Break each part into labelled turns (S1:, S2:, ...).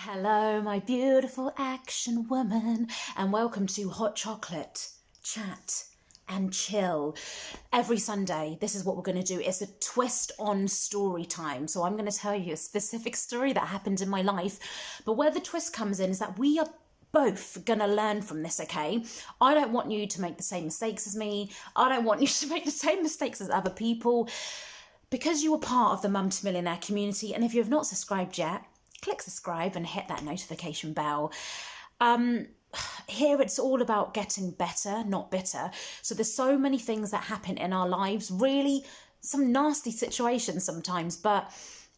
S1: Hello, my beautiful action woman, and welcome to Hot Chocolate, Chat and Chill. Every Sunday, this is what we're going to do. It's a twist on story time. So I'm going to tell you a specific story that happened in my life. But where the twist comes in is that we are both going to learn from this, okay? I don't want you to make the same mistakes as me. I don't want you to make the same mistakes as other people, because you are part of the Mum to Millionaire community. And if you have not subscribed yet, click subscribe and hit that notification bell. Here it's all about getting better, not bitter. So there's so many things that happen in our lives, really some nasty situations sometimes, but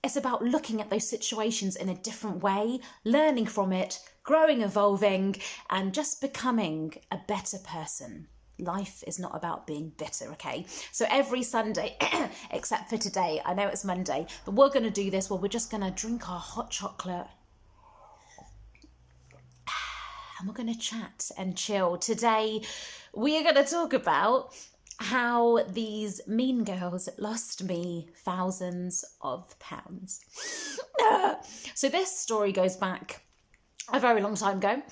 S1: it's about looking at those situations in a different way, learning from it, growing, evolving, and just becoming a better person. Life is not about being bitter, okay? So every Sunday, except for today, I know it's Monday, but we're going to do this where we're just going to drink our hot chocolate and we're going to chat and chill. Today, we are going to talk about how these mean girls lost me thousands of pounds. So this story goes back a very long time ago.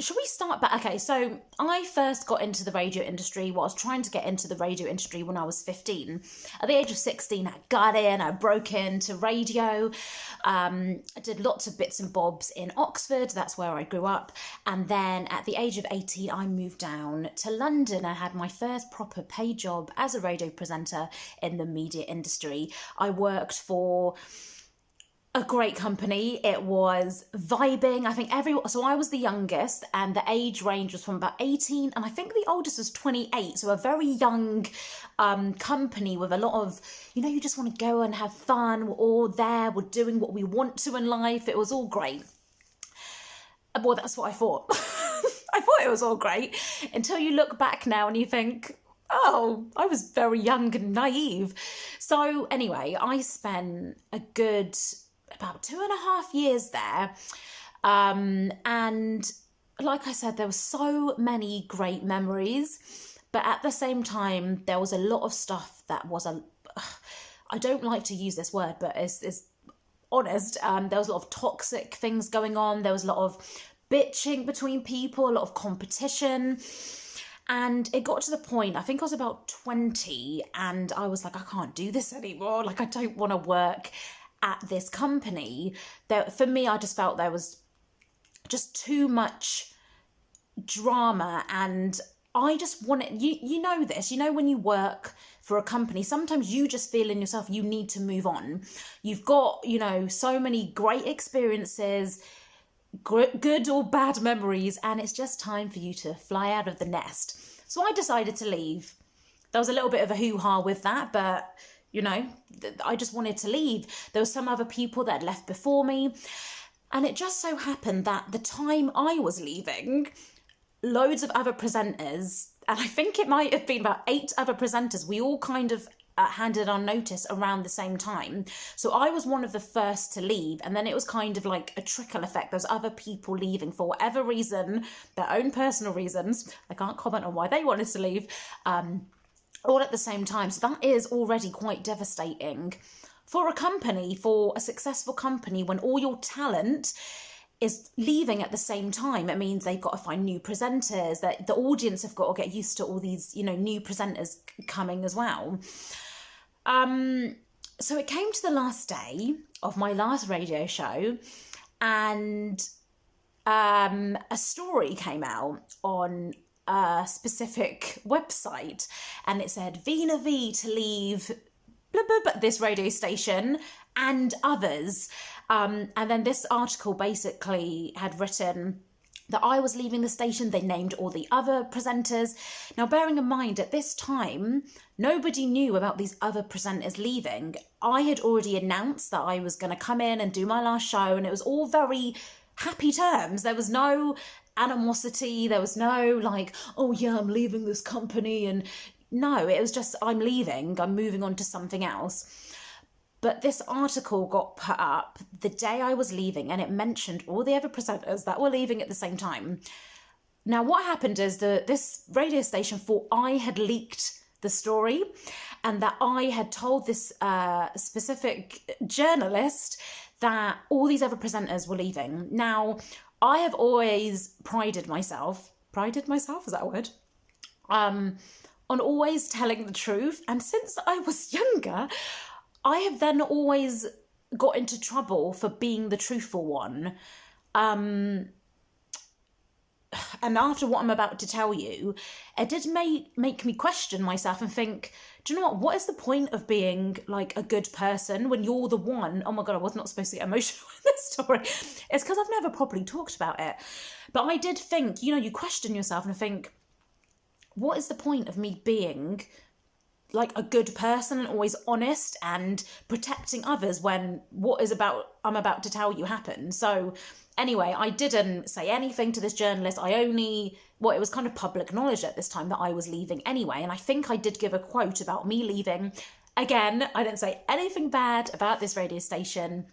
S1: Should we start back? Okay, so I first got into the radio industry. Well, I was trying to get into the radio industry when I was 15. At the age of 16, I got in, I broke into radio. I did lots of bits and bobs in Oxford. That's where I grew up. And then at the age of 18, I moved down to London. I had my first proper paid job as a radio presenter in the media industry. I worked for a great company. It was vibing. I think so I was the youngest, and the age range was from about 18, and I think the oldest was 28. So a very young company with a lot of, you just want to go and have fun. We're all there. We're doing what we want to in life. It was all great. Well, that's what I thought. I thought it was all great until you look back now and you think, oh, I was very young and naive. So anyway, I spent a good about 2.5 years there. And like I said, there were so many great memories, but at the same time, there was a lot of stuff that was I don't like to use this word, but it's honest. There was a lot of toxic things going on. There was a lot of bitching between people, a lot of competition. And it got to the point, I think I was about 20, and I was like, I can't do this anymore. Like, I don't want to work at this company. For me, I just felt there was just too much drama, and I just wanted, you know this, when you work for a company, sometimes you just feel in yourself you need to move on. You've got, so many great experiences, good or bad memories, and it's just time for you to fly out of the nest. So I decided to leave. There was a little bit of a hoo-ha with that, but I just wanted to leave. There were some other people that had left before me, and it just so happened that the time I was leaving, loads of other presenters, and I think it might have been about 8 other presenters, we all kind of handed our notice around the same time. So I was one of the first to leave, and then it was kind of like a trickle effect. There's other people leaving for whatever reason, their own personal reasons. I can't comment on why they wanted to leave, all at the same time. So that is already quite devastating for a company, for a successful company, when all your talent is leaving at the same time. It means they've got to find new presenters, that the audience have got to get used to all these, new presenters coming as well. So it came to the last day of my last radio show, and a story came out on a specific website, and it said Veena V to leave blah, blah, blah, this radio station and others. And then this article basically had written that I was leaving the station. They named all the other presenters. Now, bearing in mind, at this time, nobody knew about these other presenters leaving. I had already announced that I was going to come in and do my last show, and it was all very happy terms. There was no animosity. There was no like, oh yeah, I'm leaving this company. And no, it was just, I'm leaving. I'm moving on to something else. But this article got put up the day I was leaving, and it mentioned all the other presenters that were leaving at the same time. Now, what happened is this radio station thought I had leaked the story, and that I had told this specific journalist that all these other presenters were leaving. Now, I have always prided myself, is that a word? On always telling the truth. And since I was younger, I have then always got into trouble for being the truthful one. And after what I'm about to tell you, it did make me question myself and think, do you know what is the point of being like a good person when you're the one? Oh my God, I was not supposed to get emotional in this story. It's because I've never properly talked about it. But I did think, you question yourself and think, what is the point of me being like a good person and always honest and protecting others when I'm about to tell you happened? So anyway, I didn't say anything to this journalist. It was kind of public knowledge at this time that I was leaving anyway. And I think I did give a quote about me leaving. Again, I didn't say anything bad about this radio station.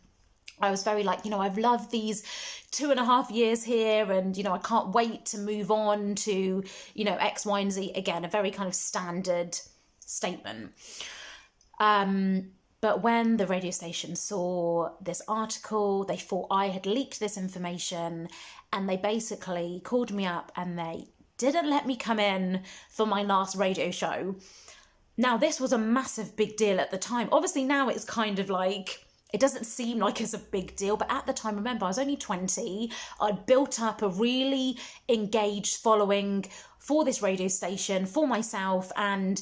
S1: I was very like, I've loved these 2.5 years here and, I can't wait to move on to, X, Y, and Z. Again, a very kind of standard statement. But when the radio station saw this article, they thought I had leaked this information and they basically called me up and they didn't let me come in for my last radio show. Now, this was a massive big deal at the time. Obviously, now it's kind of like, it doesn't seem like it's a big deal, but at the time, remember, I was only 20. I'd built up a really engaged following for this radio station, for myself, and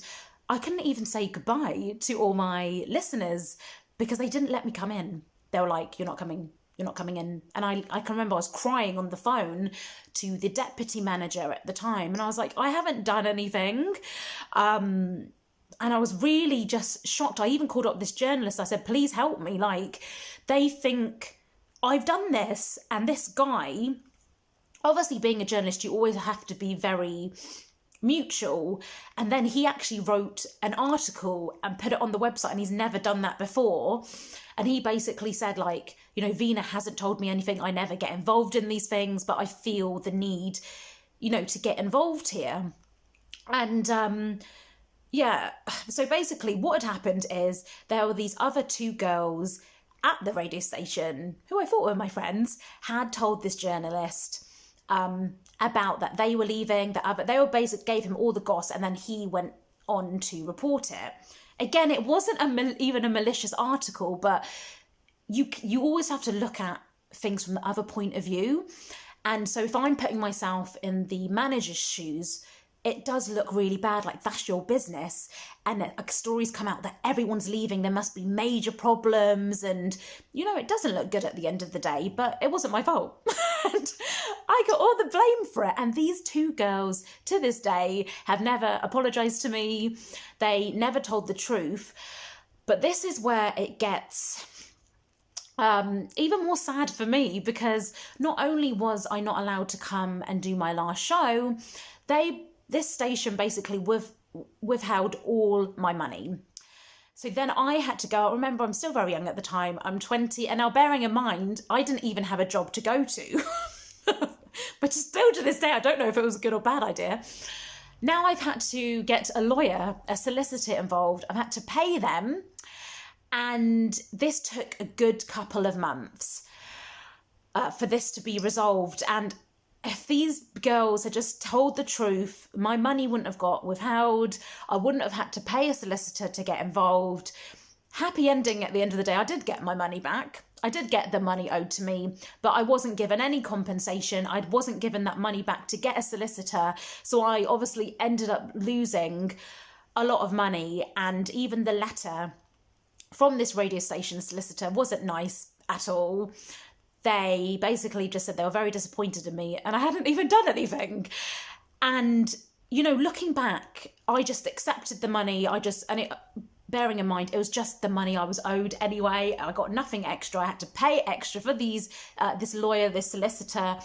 S1: I couldn't even say goodbye to all my listeners because they didn't let me come in. They were like, you're not coming in. And I can remember I was crying on the phone to the deputy manager at the time. And I was like, I haven't done anything. And I was really just shocked. I even called up this journalist. I said, please help me. Like, they think I've done this. And this guy, obviously being a journalist, you always have to be very mutual. And then he actually wrote an article and put it on the website, and he's never done that before. And he basically said, like, Veena hasn't told me anything. I never get involved in these things, but I feel the need, to get involved here. And yeah, so basically what had happened is there were these other 2 girls at the radio station who I thought were my friends, had told this journalist about that they were leaving, they were basically gave him all the goss, and then he went on to report it. Again, it wasn't even a malicious article, but you always have to look at things from the other point of view. And so if I'm putting myself in the manager's shoes, it does look really bad, like that's your business. And stories come out that everyone's leaving, there must be major problems. And, it doesn't look good at the end of the day, but it wasn't my fault. And I got all the blame for it. And these 2 girls to this day have never apologized to me. They never told the truth. But this is where it gets even more sad for me, because not only was I not allowed to come and do my last show, this station basically withheld all my money. So then I had to go. Remember, I'm still very young at the time. I'm 20. And now bearing in mind, I didn't even have a job to go to. But still to this day, I don't know if it was a good or bad idea. Now I've had to get a lawyer, a solicitor involved. I've had to pay them. And this took a good couple of months for this to be resolved. And if these girls had just told the truth, my money wouldn't have got withheld. I wouldn't have had to pay a solicitor to get involved. Happy ending at the end of the day. I did get my money back. I did get the money owed to me, but I wasn't given any compensation. I wasn't given that money back to get a solicitor. So I obviously ended up losing a lot of money. And even the letter from this radio station solicitor wasn't nice at all. They basically just said they were very disappointed in me and I hadn't even done anything. And, looking back, I just accepted the money. Bearing in mind, it was just the money I was owed anyway. I got nothing extra. I had to pay extra for this lawyer, this solicitor.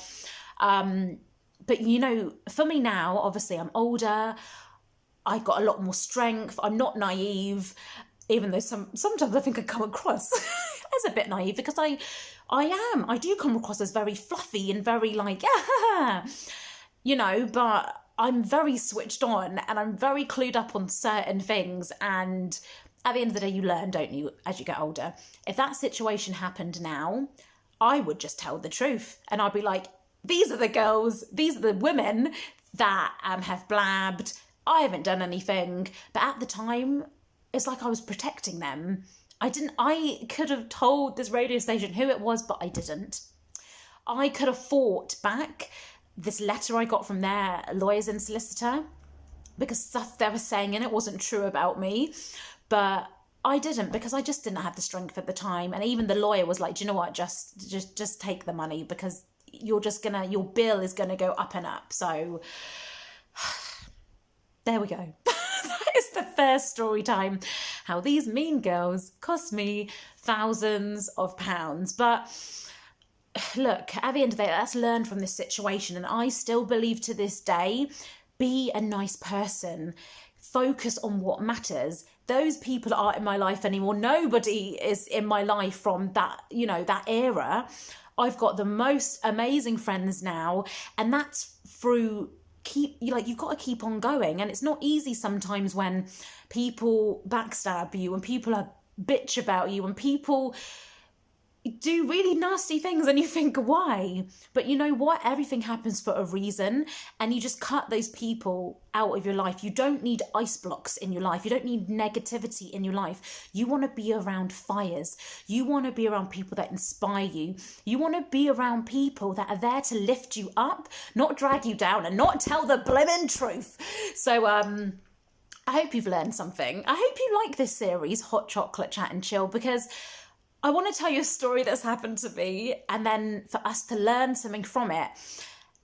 S1: But, for me now, obviously I'm older. I got a lot more strength. I'm not naive, even though sometimes I think I come across as a bit naive, because I do come across as very fluffy and very like, but I'm very switched on and I'm very clued up on certain things. And at the end of the day, you learn, don't you, as you get older. If that situation happened now, I would just tell the truth. And I'd be like, these are the girls, these are the women that have blabbed. I haven't done anything. But at the time, it's like I was protecting them. I could have told this radio station who it was, but I didn't. I could have fought back this letter I got from their lawyers and solicitor, because stuff they were saying in it wasn't true about me. But I didn't, because I just didn't have the strength at the time. And even the lawyer was like, do you know what, just take the money, because your bill is gonna go up and up. So there we go. That is the first story time, how these mean girls cost me thousands of pounds. But look, at the end of the day, let's learn from this situation. And I still believe to this day, be a nice person, focus on what matters. Those people aren't in my life anymore. Nobody is in my life from that, that era. I've got the most amazing friends now, and that's through you've got to keep on going. And it's not easy sometimes when people backstab you, and people are bitch about you, and people do really nasty things, and you think, why? But you know what? Everything happens for a reason, and you just cut those people out of your life. You don't need ice blocks in your life. You don't need negativity in your life. You want to be around fires. You want to be around people that inspire you. You want to be around people that are there to lift you up, not drag you down, and not tell the blimmin' truth. So, I hope you've learned something. I hope you like this series, Hot Chocolate Chat and Chill, because I want to tell you a story that's happened to me, and then for us to learn something from it.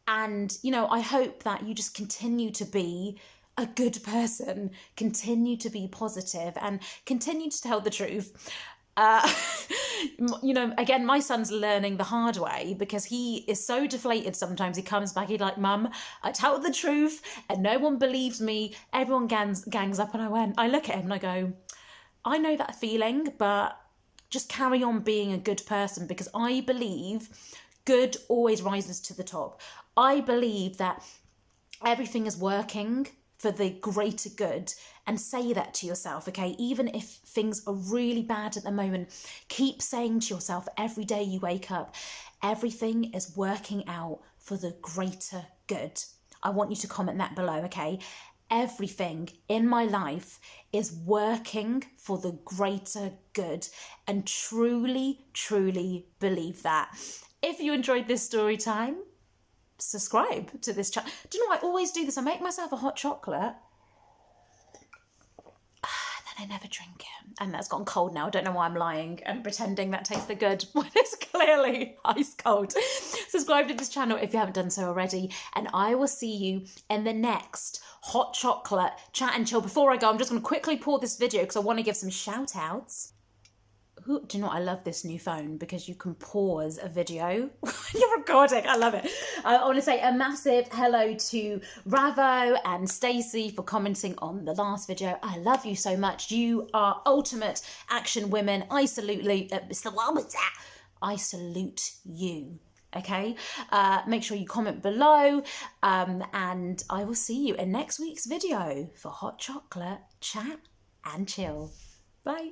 S1: And, I hope that you just continue to be a good person, continue to be positive, and continue to tell the truth. Again, my son's learning the hard way, because he is so deflated sometimes. He comes back, he's like, Mum, I tell the truth and no one believes me. Everyone gangs up. And I look at him and I go, I know that feeling, but just carry on being a good person, because I believe good always rises to the top. I believe that everything is working for the greater good, and say that to yourself, okay? Even if things are really bad at the moment, keep saying to yourself every day you wake up, everything is working out for the greater good. I want you to comment that below, okay? Everything in my life is working for the greater good, and truly, truly believe that. If you enjoyed this story time, subscribe to this channel. Do you know, I always do this. I make myself a hot chocolate, then I never drink it. And that's gone cold now. I don't know why I'm lying and pretending that tasted good when it's clearly ice cold. Subscribe to this channel if you haven't done so already. And I will see you in the next Hot Chocolate Chat and Chill. Before I go, I'm just going to quickly pause this video because I want to give some shout outs. Do you know what? I love this new phone, because you can pause a video when you're recording. I love it. I want to say a massive hello to Ravo and Stacey for commenting on the last video. I love you so much. You are ultimate action women. I salute you. Okay, make sure you comment below, and I will see you in next week's video for Hot Chocolate Chat and Chill. Bye.